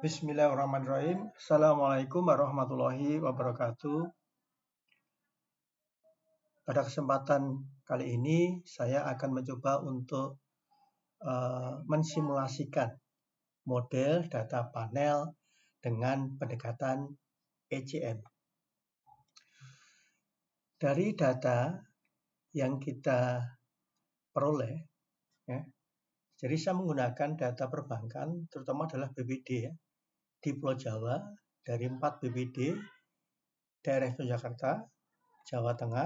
Bismillahirrahmanirrahim. Assalamualaikum warahmatullahi wabarakatuh. Pada kesempatan kali ini saya akan mencoba untuk mensimulasikan model data panel dengan pendekatan ECM. Dari data yang kita peroleh, ya, jadi saya menggunakan data perbankan, terutama adalah BPD ya, di Pulau Jawa dari 4 BPD, daerah Yogyakarta, Jawa Tengah,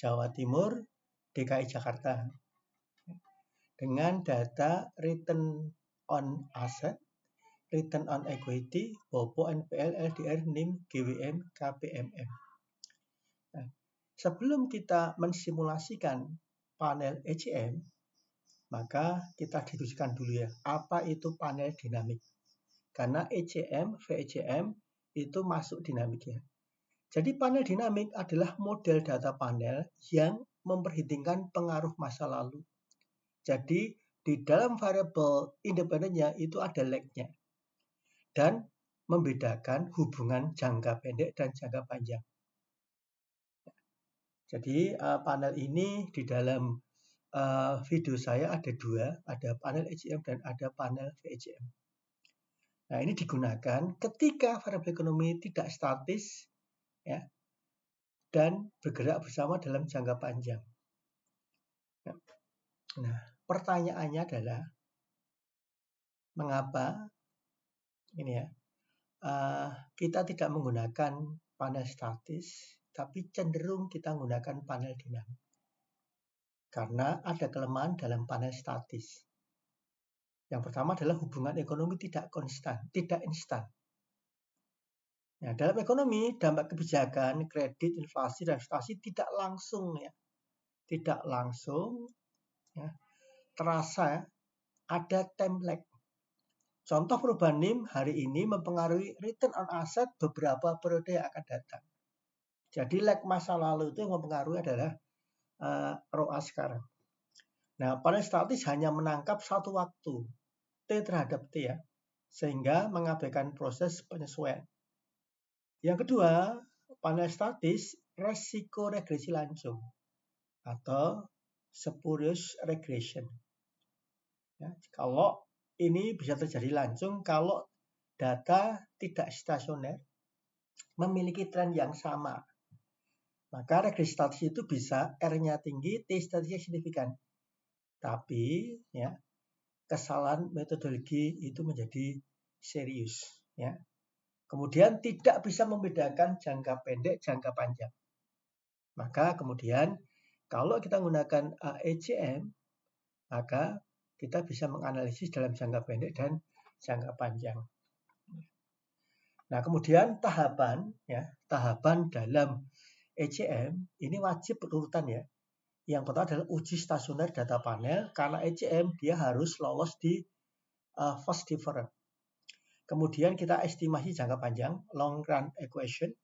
Jawa Timur, DKI Jakarta. Dengan data return on asset, return on equity, BOPO, NPL, LDR, NIM, GWM, KPMM. Nah, sebelum kita mensimulasikan panel ECM, maka kita diskusikan dulu ya, apa itu panel dinamik. Karena ECM, VECM itu masuk dinamik ya. Jadi panel dinamik adalah model data panel yang memperhitungkan pengaruh masa lalu. Jadi di dalam variabel independennya itu ada lag-nya. Dan membedakan hubungan jangka pendek dan jangka panjang. Jadi panel ini di dalam video saya ada dua, ada panel ECM dan ada panel VECM. Nah ini digunakan ketika variabel ekonomi tidak statis, ya, dan bergerak bersama dalam jangka panjang. Nah, pertanyaannya adalah mengapa ini ya kita tidak menggunakan panel statis, tapi cenderung kita menggunakan panel dinamik. Karena ada kelemahan dalam panel statis. Yang pertama adalah hubungan ekonomi tidak konstan, tidak instan. Nah, dalam ekonomi, dampak kebijakan, kredit, inflasi, dan investasi tidak langsung ya. Tidak langsung ya, terasa ada time lag. Contoh perubahan NIM hari ini mempengaruhi return on asset beberapa periode yang akan datang. Jadi lag masa lalu itu yang mempengaruhi adalah ROA sekarang. Nah, panel statis hanya menangkap satu waktu, T terhadap T ya, sehingga mengabaikan proses penyesuaian. Yang kedua, panel statis resiko regresi langsung atau spurious regression. Ya, kalau ini bisa terjadi langsung kalau data tidak stasioner memiliki tren yang sama. Maka regresi statis itu bisa R-nya tinggi, T statisnya signifikan. Tapi ya, kesalahan metodologi itu menjadi serius. Ya. Kemudian tidak bisa membedakan jangka pendek, jangka panjang. Maka kemudian kalau kita menggunakan ECM, maka kita bisa menganalisis dalam jangka pendek dan jangka panjang. Nah, kemudian tahapan dalam ECM ini wajib berurutan ya. Yang pertama adalah uji stasioner data panel, karena ECM dia harus lolos di first difference. Kemudian kita estimasi jangka panjang, long run equation.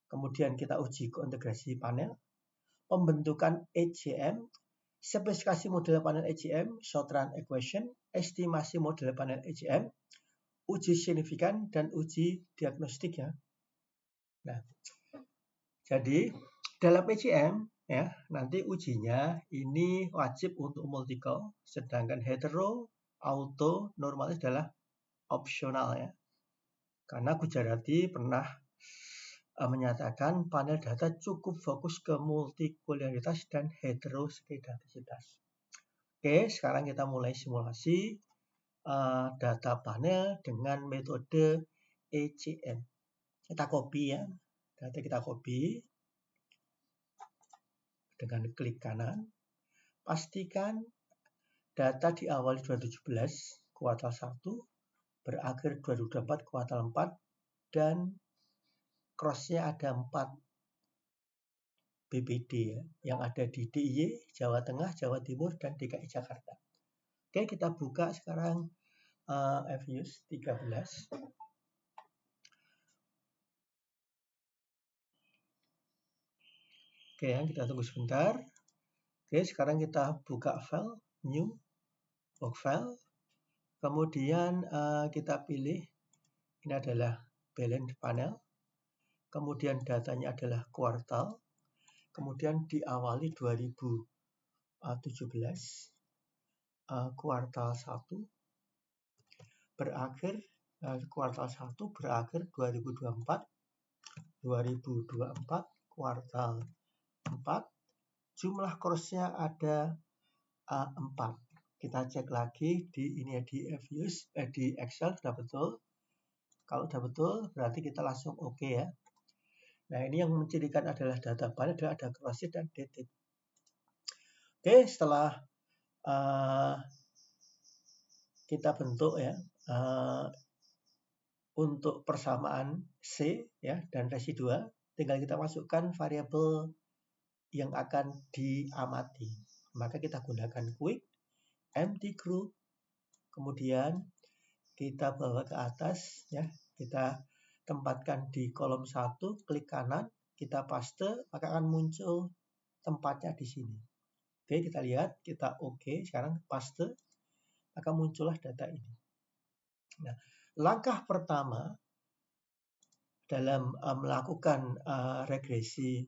Kemudian kita uji kointegrasi panel, pembentukan ECM, spesifikasi model panel ECM, short run equation, estimasi model panel ECM, uji signifikan dan uji diagnostik ya. Nah, jadi dalam ECM ya, nanti ujinya ini wajib untuk multi-call, sedangkan hetero, auto, normalis adalah opsional ya. Karena Gujarati pernah menyatakan panel data cukup fokus ke multikulturalitas dan heteroskedastisitas. Oke, sekarang kita mulai simulasi data panel dengan metode ECM. Kita copy ya, data kita copy dengan klik kanan. Pastikan data diawali 2017 kuartal 1, berakhir 2024 kuartal 4, dan cross-nya ada 4 BPD ya, yang ada di DIY, Jawa Tengah, Jawa Timur, dan DKI Jakarta. Oke, kita buka sekarang FUS 13. Oke, kita tunggu sebentar. Oke, sekarang kita buka file, new, work file. Kemudian kita pilih Ini adalah balance panel. Kemudian datanya adalah kuartal. Kemudian diawali 2017, kuartal 1, berakhir kuartal 1 berakhir 2024, kuartal 4, jumlah course-nya ada 4. Kita cek lagi di ini ya, di Fuse, di Excel sudah betul. Kalau sudah betul berarti kita langsung oke ya. Nah, ini yang mencirikan adalah data panel adalah ada crossed dan dated. Oke, setelah kita bentuk ya untuk persamaan C ya dan residua, tinggal kita masukkan variabel yang akan diamati. Maka kita gunakan quick empty group, kemudian kita bawa ke atas ya, kita tempatkan di kolom 1, klik kanan, kita paste, maka akan muncul tempatnya di sini. Oke, kita lihat, kita oke, sekarang paste, maka muncullah data ini. Nah, langkah pertama dalam melakukan regresi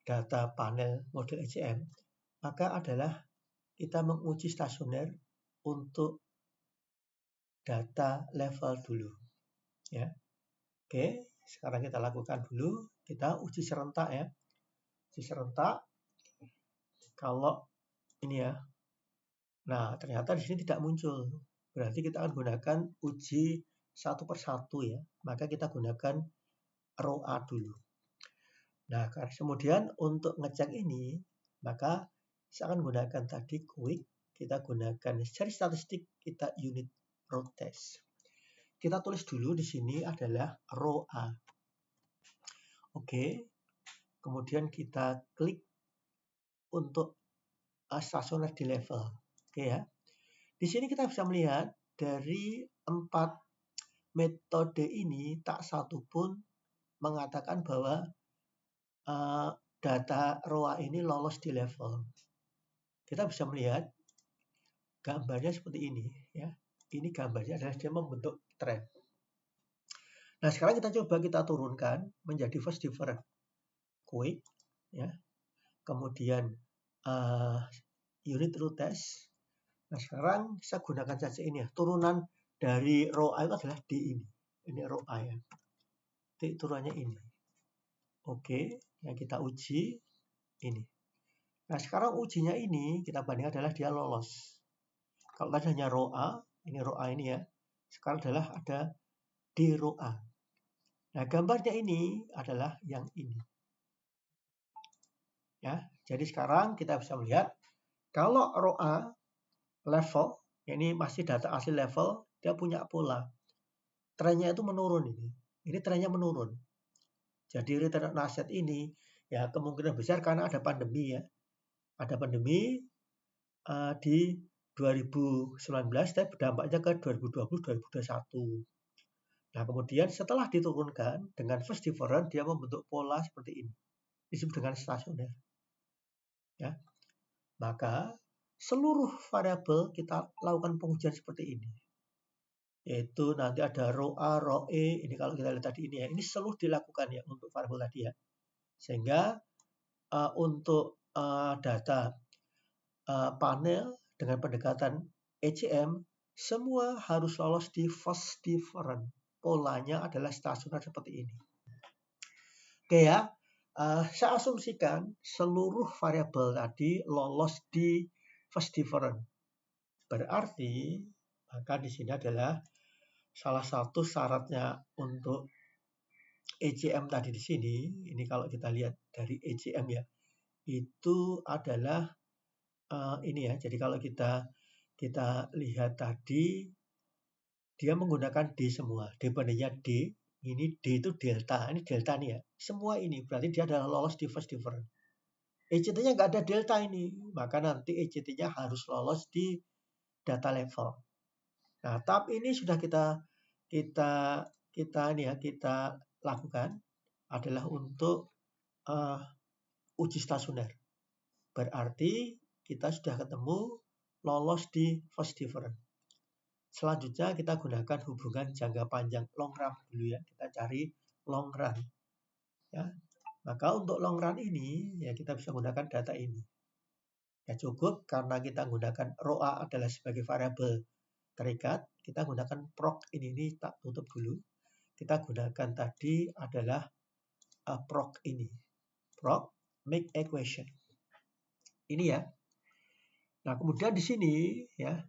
data panel model ECM, maka adalah kita menguji stasioner untuk data level dulu. Ya. Oke, sekarang kita lakukan dulu, kita uji serentak ya. Uji serentak, kalau ini ya, nah ternyata di sini tidak muncul. Berarti kita akan gunakan uji satu persatu ya. Maka kita gunakan row A dulu. Nah, kemudian untuk ngecek ini, maka saya akan gunakan tadi quick, kita gunakan cari statistik, kita unit row test. Kita tulis dulu di sini adalah row A. Oke. Kemudian kita klik untuk stasioner di level. Oke ya. Di sini kita bisa melihat dari 4 metode ini tak satu pun mengatakan bahwa data row A ini lolos di level. Kita bisa melihat gambarnya seperti ini ya. Ini gambarnya adalah dia membentuk tren. Nah, sekarang kita coba kita turunkan menjadi first different. Quick ya. Kemudian unit row test. Nah, sekarang saya gunakan saja ini ya. Turunan dari row A itu adalah di ini. Ini row A ya. Titik turunannya ini. Oke, yang kita uji ini. Nah, sekarang ujinya ini kita bandingkan adalah dia lolos. Kalau tadi hanya row A, ini row A ini ya. Sekarang adalah ada di row A. Nah, gambarnya ini adalah yang ini. Ya, jadi sekarang kita bisa melihat kalau row A level, ini masih data asli level, dia punya pola. Trennya itu menurun ini. Ini trennya menurun. Jadi return on asset ini ya kemungkinan besar karena ada pandemi ya. Ada pandemi di 2019 tapi dampaknya ke 2020-2021. Nah, kemudian setelah diturunkan dengan first different dia membentuk pola seperti ini. Disebut dengan stasioner. Ya. Maka seluruh variabel kita lakukan pengujian seperti ini. Yaitu nanti ada row A, row E, ini kalau kita lihat tadi ini ya. Ini seluruh dilakukan ya untuk variabel tadi ya. Sehingga untuk data panel dengan pendekatan ECM semua harus lolos di first different. Polanya adalah stasioner seperti ini. Oke ya, saya asumsikan seluruh variabel tadi lolos di first different. Berarti maka di sini adalah salah satu syaratnya untuk ECM tadi di sini. Ini kalau kita lihat dari ECM ya, itu adalah ini ya. Jadi kalau kita lihat tadi dia menggunakan D semua. D bandingnya D. Ini D itu delta. Ini delta nih ya. Semua ini berarti dia adalah lolos di first different. ECT-nya nggak ada delta ini. Maka nanti ECT-nya harus lolos di data level. Nah, tahap ini sudah kita lakukan adalah untuk uji stasioner. Berarti kita sudah ketemu lolos di first different. Selanjutnya kita gunakan hubungan jangka panjang, long run dulu ya. Kita cari long run. Ya. Maka untuk long run ini ya kita bisa gunakan data ini. Ya cukup karena kita gunakan ROA adalah sebagai variabel terikat, kita gunakan proc ini tak tutup dulu. Kita gunakan tadi adalah proc ini. Proc make equation. Ini ya. Nah, kemudian di sini ya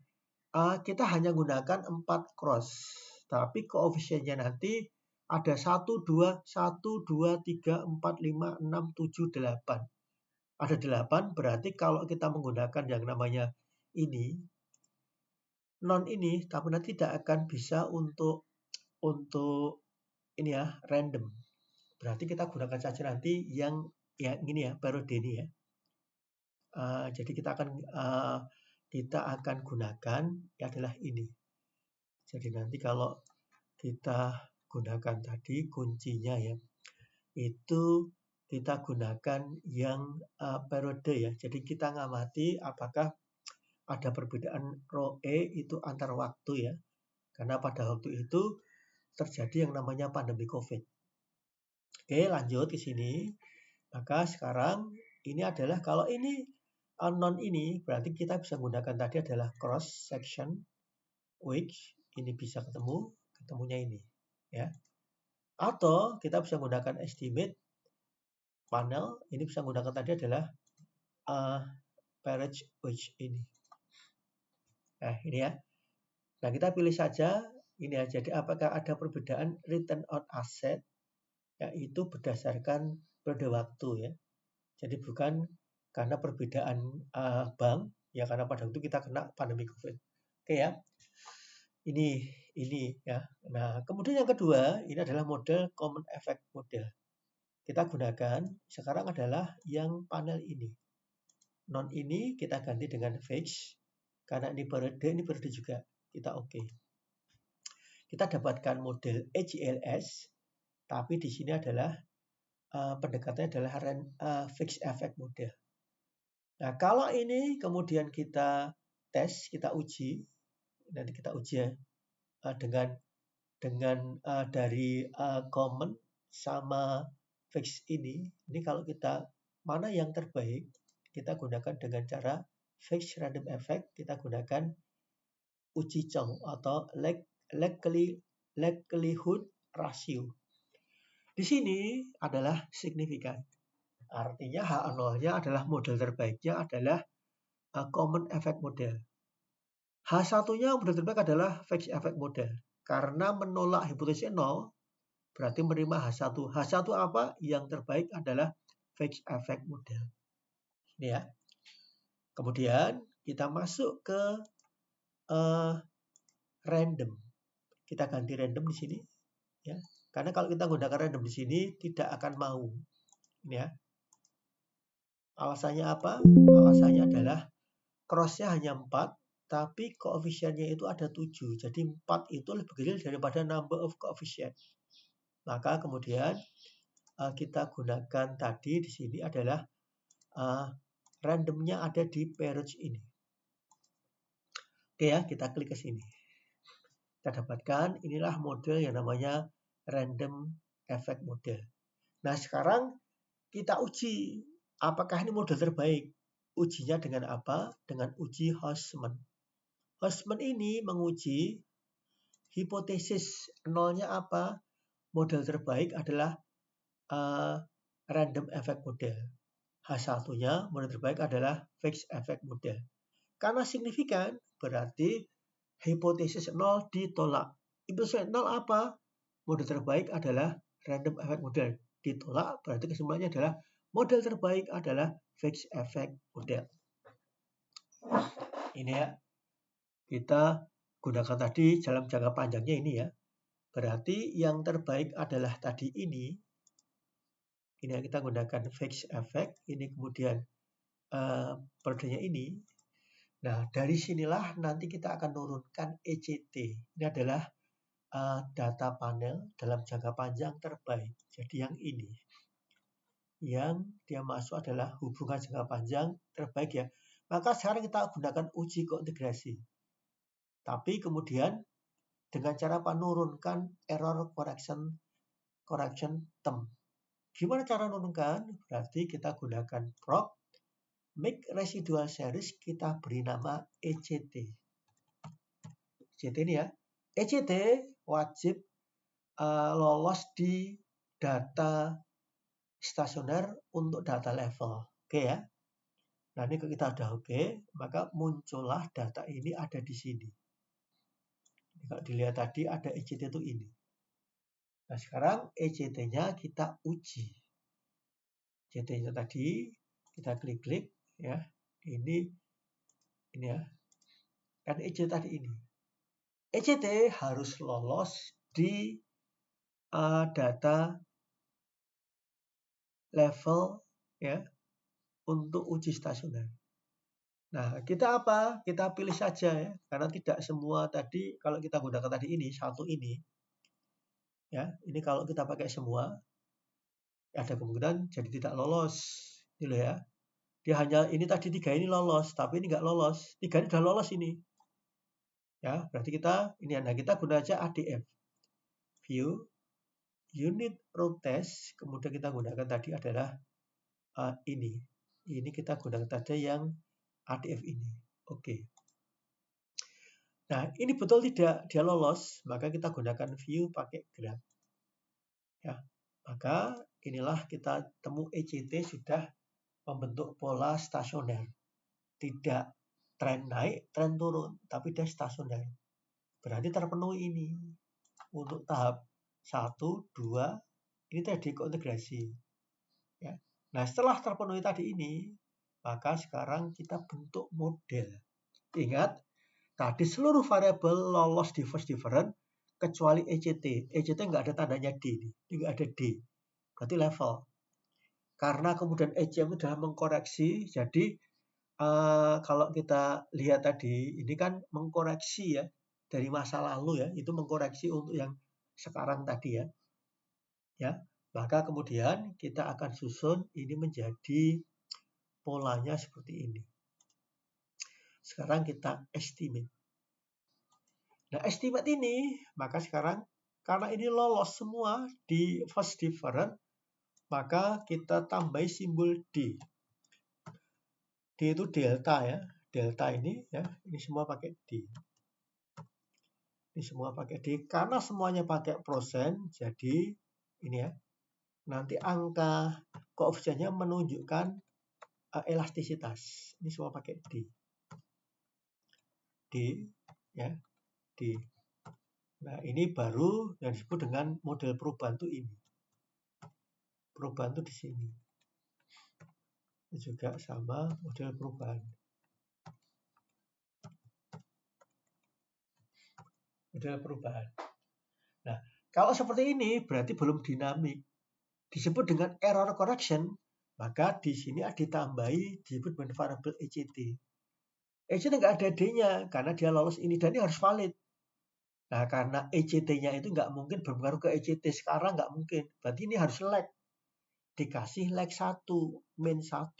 kita hanya gunakan 4 cross. Tapi koefisiennya nanti ada 1, 2, 1, 2, 3, 4, 5, 6, 7, 8. Ada 8, berarti kalau kita menggunakan yang namanya ini, non ini, tapi nanti tidak akan bisa untuk ini ya, random. Berarti kita gunakan saja nanti yang ya ini ya, periode ini ya. Jadi kita akan gunakan adalah ini. Jadi nanti kalau kita gunakan tadi kuncinya ya, itu kita gunakan yang periode ya. Jadi kita ngamati apakah ada perbedaan rho E itu antar waktu ya. Karena pada waktu itu terjadi yang namanya pandemi COVID. Oke, lanjut ke sini. Maka sekarang ini adalah kalau ini non ini berarti kita bisa gunakan tadi adalah cross section which ini bisa ketemunya ini ya. Atau kita bisa gunakan estimate panel, ini bisa gunakan tadi adalah pairage which ini. Nah, ini ya. Nah, kita pilih saja ini ya. Jadi apakah ada perbedaan return on asset yaitu berdasarkan periode waktu ya. Jadi bukan karena perbedaan bank ya, karena pada waktu kita kena pandemi COVID. Oke ya. Ini ya. Nah, kemudian yang kedua ini adalah model common effect model. Kita gunakan sekarang adalah yang panel ini. Non ini kita ganti dengan fixed karena ini periode juga. Kita oke. Kita dapatkan model AGLS, tapi di sini adalah pendekatannya adalah fixed effect model. Nah, kalau ini kemudian kita tes, kita uji, nanti kita uji ya dengan dari common sama fixed ini kalau kita mana yang terbaik, kita gunakan dengan cara fixed random effect, kita gunakan uji Chong atau likelihood ratio. Di sini adalah signifikan. Artinya H0-nya adalah model terbaiknya adalah common effect model. H1-nya model terbaik adalah fixed effect model. Karena menolak hipotesis 0, berarti menerima H1. H1 apa? Yang terbaik adalah fixed effect model. Ini ya. Kemudian kita masuk ke random. Kita ganti random di sini. Ya. Karena kalau kita gunakan random di sini tidak akan mau. Ini ya. Alasannya apa? Alasannya adalah cross-nya hanya 4, tapi koefisiennya itu ada 7. Jadi 4 itu lebih kecil daripada number of coefficient. Maka kemudian kita gunakan tadi di sini adalah randomnya ada di pairage ini. Oke ya, kita klik ke sini. Kita dapatkan inilah model yang namanya random effect model. Nah, sekarang kita uji apakah ini model terbaik. Ujinya dengan apa? Dengan uji Hostman. Hostman ini menguji hipotesis nolnya apa? Model terbaik adalah random effect model. H1-nya model terbaik adalah fixed effect model. Karena signifikan berarti hipotesis 0 ditolak. Hipotesis 0 apa? Model terbaik adalah random effect model. Ditolak berarti kesimpulannya adalah model terbaik adalah fixed effect model. Ini ya. Kita gunakan tadi dalam jangka panjangnya ini ya. Berarti yang terbaik adalah tadi ini. Ini yang kita gunakan fixed effect. Ini kemudian periodenya ini. Nah, dari sinilah nanti kita akan turunkan ECT. Ini adalah data panel dalam jangka panjang terbaik. Jadi yang ini. Yang dia masuk adalah hubungan jangka panjang terbaik ya. Maka sekarang kita gunakan uji kointegrasi. Tapi kemudian dengan cara menurunkan error correction term. Gimana cara menurunkan? Berarti kita gunakan proc make residual series, kita beri nama ECT. ECT ini ya. ECT wajib lolos di data stasioner untuk data level. Oke ya. Nah ini kita udah oke, maka muncullah data ini ada di sini. Kalau dilihat tadi ada ECT itu ini. Nah sekarang ECT-nya kita uji. ECT-nya tadi kita klik-klik ya. Ini ya. Kan ECT tadi ini. ECT harus lolos di data level ya untuk uji stasioner. Nah, kita apa? Kita pilih saja ya, karena tidak semua tadi kalau kita gunakan tadi ini satu ini ya, ini kalau kita pakai semua ada kemungkinan jadi tidak lolos. Ini loh ya. Dia hanya ini tadi 3 ini lolos, tapi ini nggak lolos. 3 ini udah lolos ini. Ya, berarti kita ini nah kita guna aja ADF. View unit root test, kemudian kita gunakan tadi adalah ini. Ini kita gunakan tadi yang ADF ini. Oke. Nah, ini betul tidak dia lolos, maka kita gunakan view pakai graph. Ya. Maka inilah kita temu ECT sudah membentuk pola stasioner. Tidak tren naik, tren turun, tapi dia stasioner. Berarti terpenuhi ini. Untuk tahap 1, 2, ini tadi kointegrasi. Ya. Nah, setelah terpenuhi tadi ini, maka sekarang kita bentuk model. Ingat, tadi seluruh variabel lolos di first different kecuali ECT. ECT nggak ada tandanya D. Ini nggak ada D. Berarti level. Karena kemudian ECM itu adalah mengkoreksi, jadi kalau kita lihat tadi, ini kan mengkoreksi ya, dari masa lalu ya, itu mengkoreksi untuk yang sekarang tadi ya. Ya, maka kemudian kita akan susun ini menjadi polanya seperti ini. Sekarang kita estimate. Nah, estimate ini, maka sekarang karena ini lolos semua di first different, maka kita tambah simbol D. D itu delta ya. Delta ini ya, ini semua pakai D. Ini semua pakai D. Karena semuanya pakai persen, jadi ini ya. Nanti angka koefisiennya menunjukkan elastisitas. Ini semua pakai D. D ya. D. Nah, ini baru yang disebut dengan model perubahan itu ini. Perubahan itu di sini. Ini juga sama model perubahan. Model perubahan. Nah, kalau seperti ini berarti belum dinamik. Disebut dengan error correction, maka di sini ditambahi disebut dengan variabel ECT. ECT nggak ada D-nya karena dia lolos ini dan ini harus valid. Nah, karena ECT-nya itu nggak mungkin berpengaruh ke ECT sekarang, nggak mungkin. Berarti ini harus lag. Dikasih lag 1, min 1.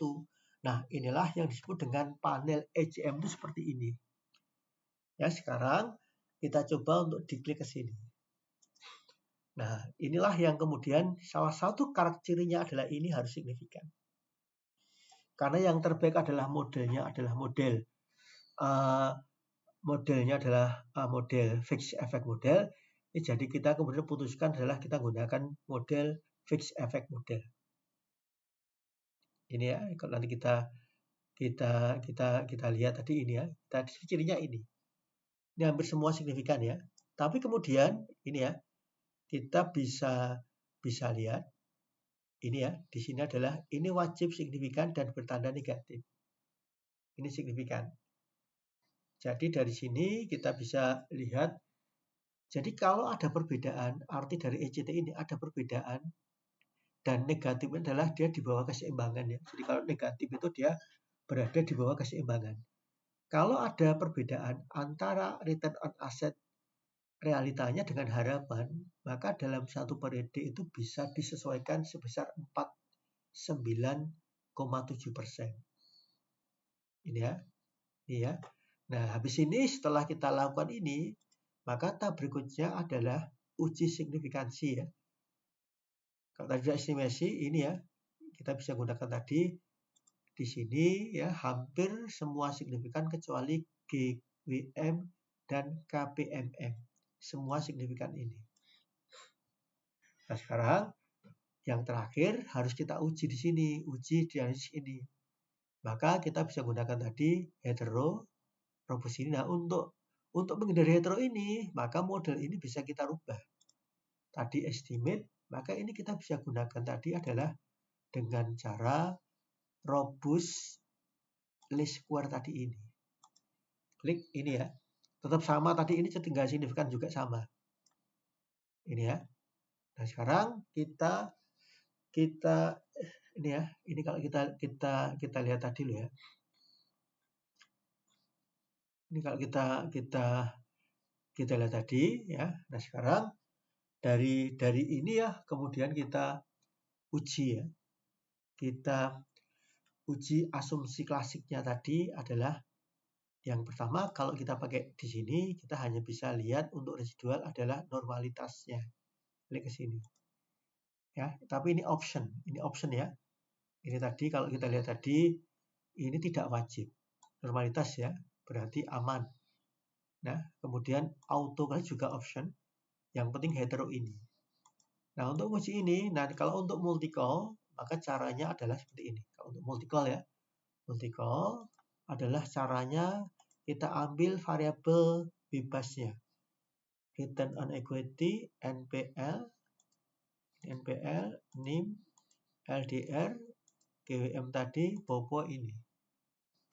Nah, inilah yang disebut dengan panel ECM itu seperti ini. Ya, sekarang kita coba untuk diklik ke sini. Nah, inilah yang kemudian salah satu karakterinya adalah ini harus signifikan. Karena yang terbaik adalah modelnya adalah model. Modelnya adalah model fixed effect model. Jadi kita kemudian putuskan adalah kita gunakan model fixed effect model. Ini ya, kalau nanti kita lihat tadi ini ya, tadi cirinya ini. Ini hampir semua signifikan ya. Tapi kemudian ini ya, kita bisa lihat ini ya, di sini adalah ini wajib signifikan dan bertanda negatif. Ini signifikan. Jadi dari sini kita bisa lihat, jadi kalau ada perbedaan, arti dari ECT ini ada perbedaan, dan negatif adalah dia di bawah keseimbangan ya. Jadi kalau negatif itu dia berada di bawah keseimbangan. Kalau ada perbedaan antara return on asset realitanya dengan harapan, maka dalam satu periode itu bisa disesuaikan sebesar 49,7%. Ini ya. Nah, habis ini setelah kita lakukan ini, maka tahap berikutnya adalah uji signifikansi ya. Kalau tadi sudah estimasi, ini ya, kita bisa gunakan tadi di sini ya, hampir semua signifikan kecuali GWM dan KPMM. Semua signifikan ini. Nah, sekarang yang terakhir harus kita uji di sini, uji di analisis ini. Maka kita bisa gunakan tadi hetero, robust ini. Nah, untuk menghindari hetero ini, maka model ini bisa kita rubah. Tadi estimate, maka ini kita bisa gunakan tadi adalah dengan cara robust least square tadi ini. Klik ini ya. Tetap sama tadi ini tinggal signifikan juga sama. Ini ya. Nah, sekarang kita ini ya. Ini kalau kita lihat tadi loh ya. Ini kalau kita lihat tadi ya. Nah, sekarang dari ini ya, kemudian kita uji ya. Kita uji asumsi klasiknya tadi adalah yang pertama, kalau kita pakai di sini, kita hanya bisa lihat untuk residual adalah normalitasnya. Klik ke sini. Ya, tapi ini option ya. Ini tadi kalau kita lihat tadi, ini tidak wajib. Normalitas ya, berarti aman. Nah, kemudian auto juga option. Yang penting hetero ini. Nah, untuk uji ini, nah kalau untuk multi-call, maka caranya adalah seperti ini. Kalau untuk multi-call ya, multi-call adalah caranya kita ambil variabel bebasnya. Return on equity, NPL, NIM, LDR, GWM tadi, BOPO ini.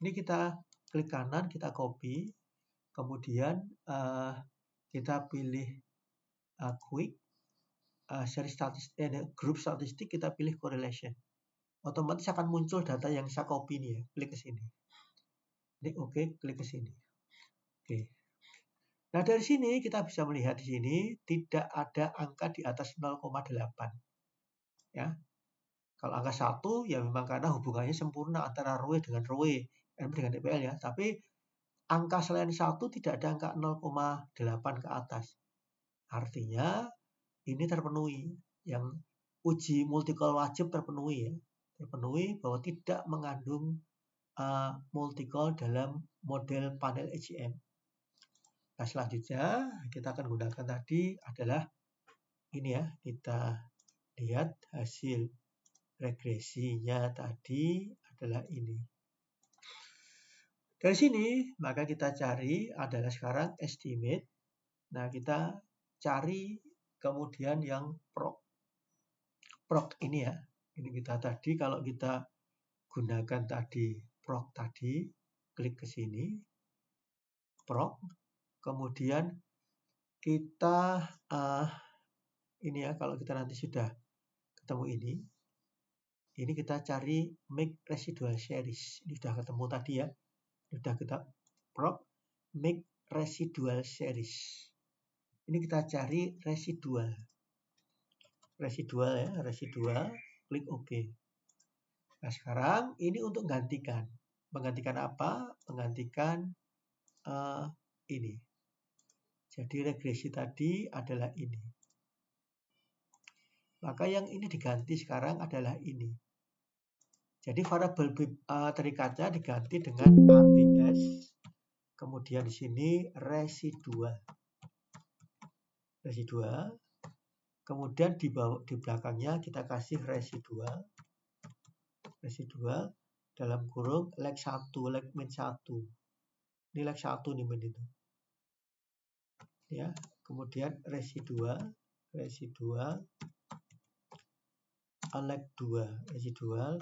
Ini kita klik kanan, kita copy, kemudian kita pilih quick, seri statistik, group statistik, kita pilih correlation. Otomatis akan muncul data yang saya copy nih ya, klik ke sini. Klik OK, klik ke sini. Oke. Nah, dari sini kita bisa melihat di sini tidak ada angka di atas 0,8. Ya. Kalau angka 1 ya memang karena hubungannya sempurna antara ROE dengan ROE, NP dengan NPL ya. Tapi angka selain 1 tidak ada angka 0,8 ke atas. Artinya ini terpenuhi. Yang uji multi-call wajib terpenuhi ya. Terpenuhi bahwa tidak mengandung multi-call dalam model panel ECM. Nah, selanjutnya kita akan gunakan tadi adalah ini ya, kita lihat hasil regresinya tadi adalah ini. Dari sini maka kita cari adalah sekarang estimate. Nah, kita cari kemudian yang proc ini ya. Ini kita tadi kalau kita gunakan tadi proc tadi, klik ke sini, proc, kemudian kita ini ya, kalau kita nanti sudah ketemu ini kita cari make residual series. Ini sudah ketemu tadi ya, sudah kita proc make residual series. Ini kita cari residual ya, residual, klik OK. Nah, sekarang ini untuk menggantikan apa? Menggantikan ini. Jadi regresi tadi adalah ini. Maka yang ini diganti sekarang adalah ini. Jadi variabel terikatnya diganti dengan ABS. Kemudian di sini residual. Kemudian di belakangnya kita kasih residual dalam kurung leg 1, leg min 1. Ini leg 1 nih min itu. Ya, kemudian residual leg 2, residual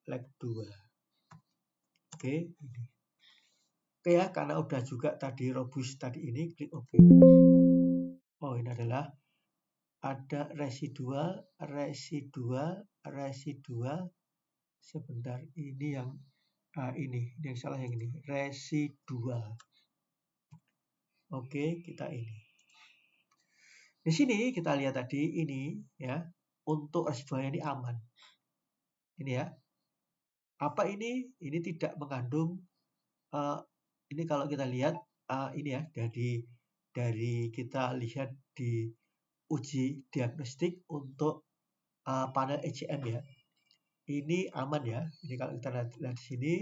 leg 2. Oke, ini. Oke ya, karena udah juga tadi robust tadi ini, klik OK. Oh, ini adalah ada residual. Sebentar, ini yang yang salah yang ini. Residual. Oke, kita ini. Di sini kita lihat tadi ini ya, untuk residualnya ini aman. Ini ya. Apa ini? Ini tidak mengandung ini kalau kita lihat ini ya dari kita lihat di uji diagnostik untuk panel ECM ya. Ini aman ya. Ini kalau kita lihat di sini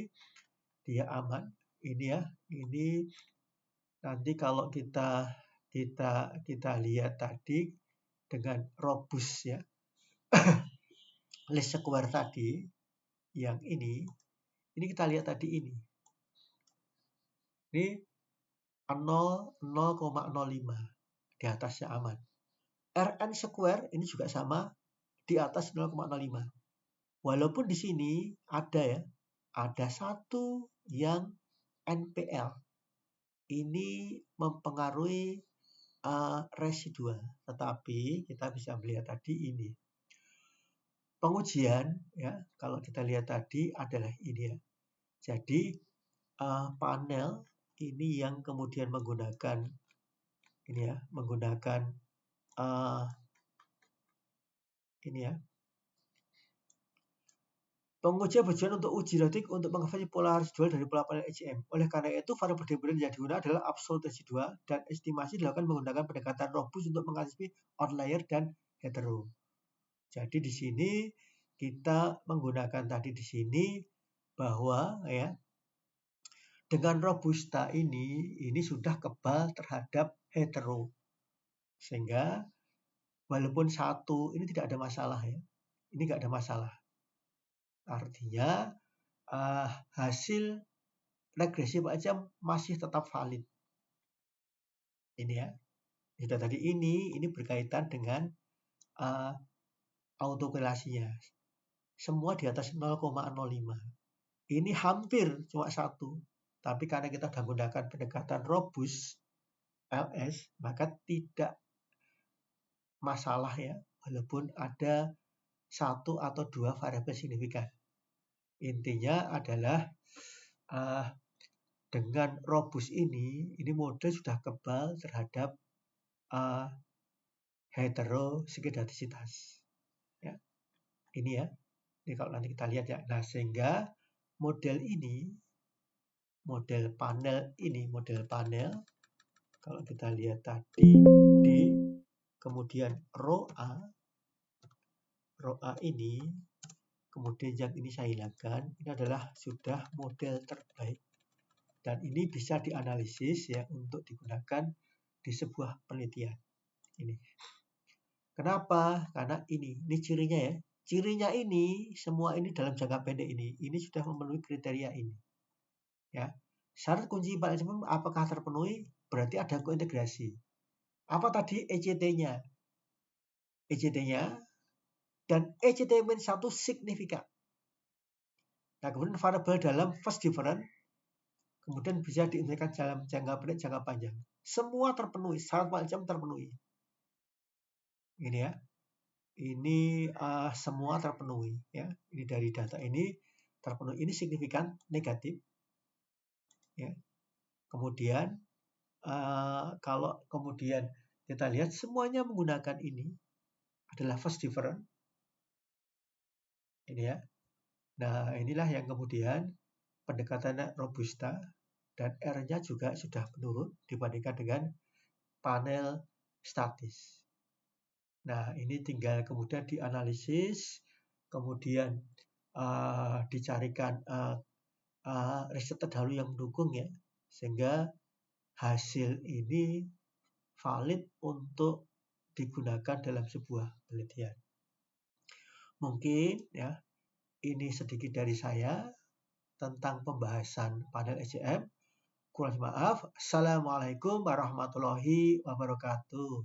dia aman. Ini ya. Ini nanti kalau kita lihat tadi dengan robust ya. Least square tadi yang ini kita lihat tadi ini. Ini 0,05 di atasnya aman. Rn square ini juga sama di atas 0,05. Walaupun di sini ada ya, ada satu yang NPL. Ini mempengaruhi residual, tetapi kita bisa melihat tadi ini. Pengujian ya, kalau kita lihat tadi adalah ini ya. Jadi panel ini yang kemudian menggunakan ini ya, menggunakan ini ya. Pengujian bertujuan untuk uji lodik untuk mengkonversi pola residual dari pola panel ECM. Oleh karena itu, variabel dependent yang digunakan adalah absolut residual dan estimasi dilakukan menggunakan pendekatan robust untuk mengantisipasi outlier dan hetero. Jadi di sini kita menggunakan tadi di sini bahwa ya dengan robusta ini sudah kebal terhadap hetero. Sehingga walaupun satu ini tidak ada masalah ya. Ini tidak ada masalah. Artinya hasil regresi macam masih tetap valid. Ini ya. Sudah tadi ini berkaitan dengan autokorelasinya. Semua di atas 0,05. Ini hampir cuma satu. Tapi karena kita sudah menggunakan pendekatan robust LS, maka tidak masalah ya. Walaupun ada satu atau dua variabel signifikan. Intinya adalah dengan robust ini model sudah kebal terhadap heterosikidastisitas. Ya. Ini ya. Ini kalau nanti kita lihat ya. Nah, sehingga model panel kalau kita lihat tadi di kemudian row A ini kemudian yang ini saya hilangkan, ini adalah sudah model terbaik. Dan ini bisa dianalisis ya untuk digunakan di sebuah penelitian. Ini. Kenapa? Karena ini cirinya ya. Cirinya ini, semua ini dalam jangka pendek ini sudah memenuhi kriteria ini. Ya. Syarat kunci paling apakah terpenuhi? Berarti ada kointegrasi. Apa tadi ECT-nya? ECT-nya dan ECT-1 signifikan. Nah, kemudian variabel dalam first difference kemudian bisa diintegrasikan dalam jangka pendek, jangka panjang. Semua terpenuhi, syarat macam terpenuhi. Ini ya. Ini semua terpenuhi ya. Ini dari data ini terpenuhi. Ini signifikan negatif. Ya. Kemudian kalau kemudian kita lihat semuanya menggunakan ini adalah first difference. Ini ya. Nah, inilah yang kemudian pendekatannya robusta dan R-nya juga sudah menurun dibandingkan dengan panel statis. Nah, ini tinggal kemudian dianalisis, kemudian dicarikan riset terdahulu yang mendukung ya, sehingga hasil ini valid untuk digunakan dalam sebuah penelitian. Mungkin ya, ini sedikit dari saya tentang pembahasan panel ECM. Kurang maaf. Assalamualaikum warahmatullahi wabarakatuh.